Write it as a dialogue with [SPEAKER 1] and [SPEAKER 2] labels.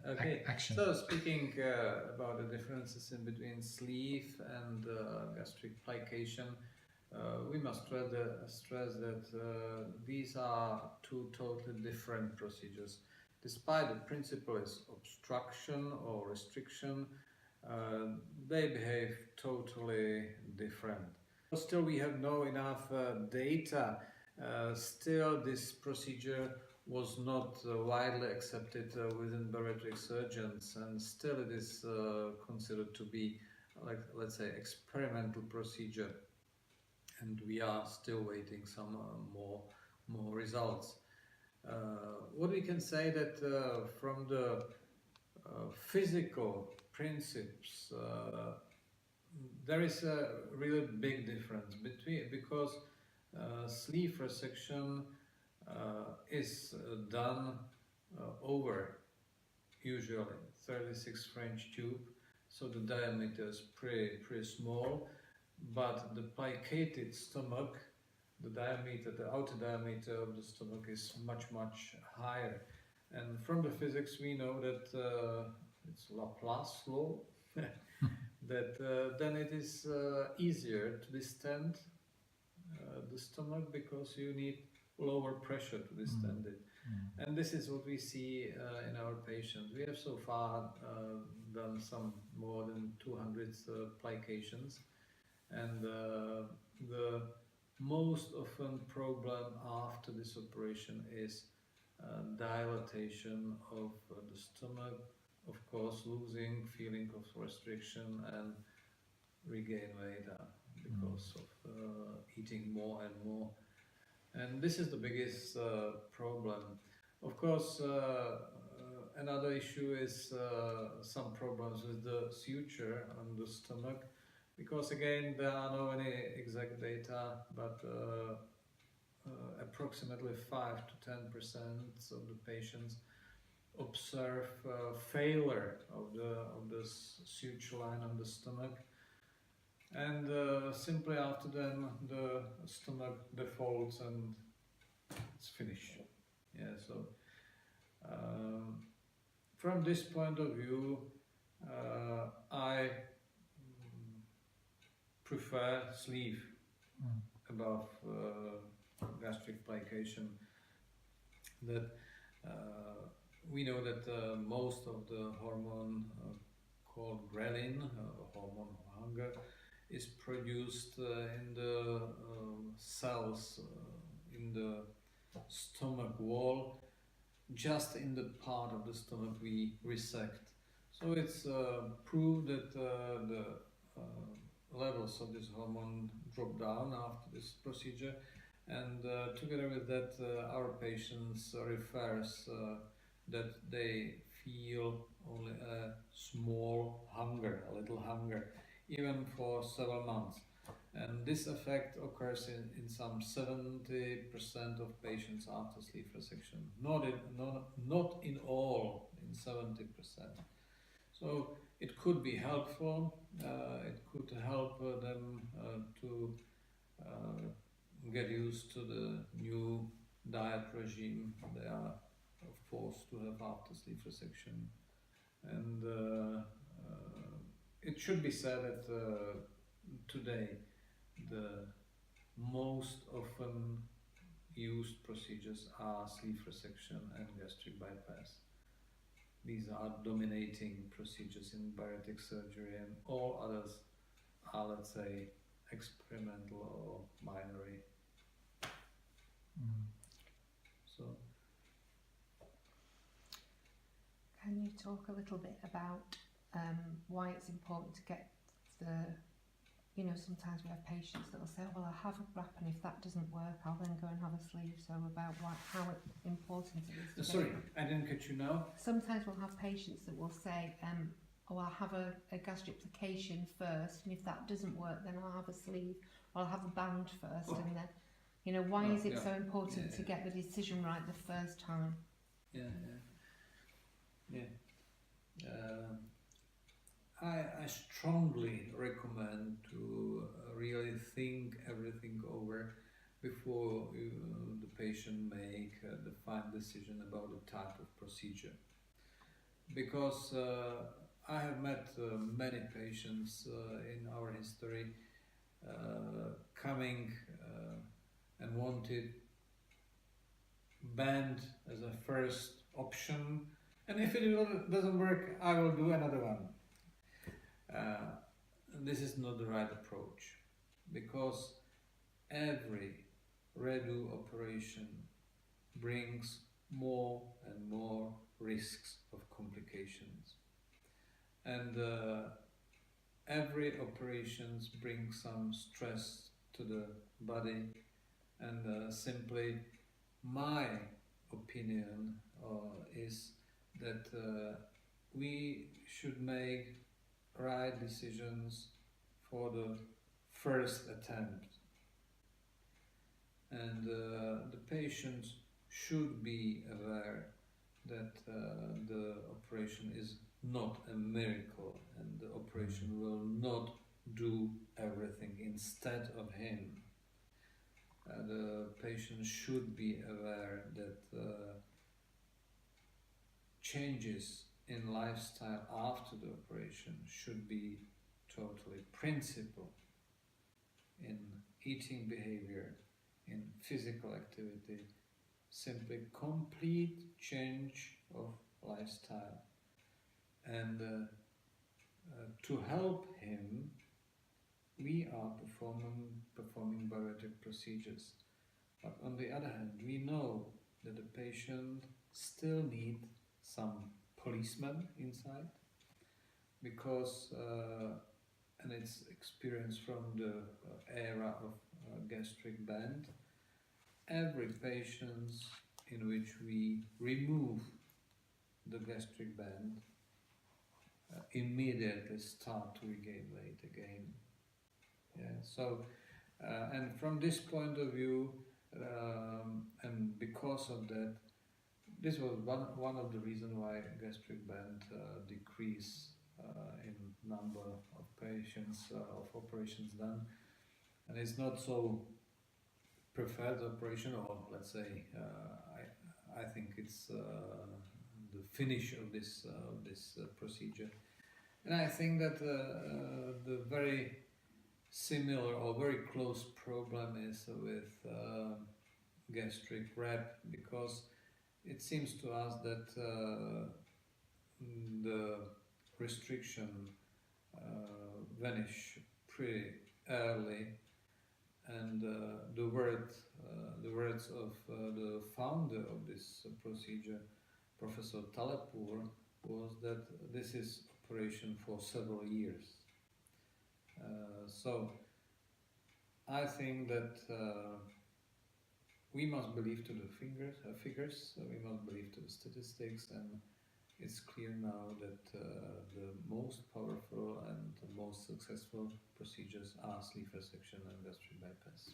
[SPEAKER 1] Okay,
[SPEAKER 2] action.
[SPEAKER 1] so speaking about the differences in between sleeve and gastric plication, we must stress that these are two totally different procedures. Despite the principle is obstruction or restriction, they behave totally different. Still, we have no enough data. Still, this procedure was not widely accepted within bariatric surgeons, and still it is considered to be, like, let's say, experimental procedure, and we are still waiting some more results. What we can say that from the physical principles, there is a really big difference because sleeve resection is done over usually 36 French tube, so the diameter is pretty small, but the plicated stomach, the outer diameter of the stomach is much higher. And from the physics we know that it's Laplace law that then it is easier to distend the stomach because you need lower pressure to distend it. And this is what we see in our patients. We have so far done some more than 200 plications, and the most often problem after this operation is dilatation of the stomach, of course losing feeling of restriction and regain weight because of eating more and more. And this is the biggest problem. Of course, another issue is some problems with the suture on the stomach, because again there are no any exact data, but approximately 5 to 10% of the patients observe failure of the suture line on the stomach, and simply after then the stomach defaults and it's finished. Yeah, so from this point of view, I prefer sleeve above gastric plication. That we know that most of the hormone called ghrelin, hormone of hunger, is produced in the cells in the stomach wall, just in the part of the stomach we resect. So it's proved that the levels of this hormone drop down after this procedure, and together with that our patients refers that they feel only a small hunger, a little hunger, even for several months. And this effect occurs in some 70% of patients after sleeve resection, not in all, in 70%. So it could be helpful, it could help them to get used to the new diet regime they are forced to have after sleeve resection. And it should be said that today the most often used procedures are sleeve resection and gastric bypass. These are dominating procedures in bariatric surgery, and all others are, let's say, experimental or binary. So,
[SPEAKER 3] can you talk a little bit about why it's important to get sometimes we have patients that will say, oh, well, I have a wrap, and if that doesn't work, I'll then go and have a sleeve. So about how important it is.
[SPEAKER 1] Sorry, I didn't catch you now.
[SPEAKER 3] Sometimes we'll have patients that will say, oh, I'll have a gastric plication first, and if that doesn't work, then I'll have a sleeve, or I'll have a band first, and then, why is it so important to get the decision right the first time?
[SPEAKER 1] I strongly recommend to really think everything over before the patient make the final decision about the type of procedure. because I have met many patients in our history coming and wanted band as a first option, and if it doesn't work, I will do another one. This is not the right approach, because every redo operation brings more and more risks of complications, and every operations brings some stress to the body, and simply my opinion is that we should make right decisions for the first attempt, and the patients should be aware that the operation is not a miracle, and the operation will not do everything instead of him. The patient should be aware that changes in lifestyle after the operation should be totally principal in eating behavior, in physical activity, simply complete change of lifestyle. And to help him, we are performing bariatric procedures. But on the other hand, we know that the patient still needs some policeman inside, because, and it's experience from the era of gastric band, every patient in which we remove the gastric band immediately start to regain weight again. Yeah, so and from this point of view, and because of that, this was one of the reasons why gastric band decrease in number of patients of operations done, and it's not so preferred operation, or let's say I think it's the finish of this procedure, and I think that the very similar or very close problem is with gastric wrap, because it seems to us that the restriction vanish pretty early, and the words of the founder of this procedure, Professor Talepur, was that this is operation for several years. So I think that we must believe to the figures, we must believe to the statistics, and it's clear now that the most powerful and the most successful procedures are sleeve resection and gastric bypass.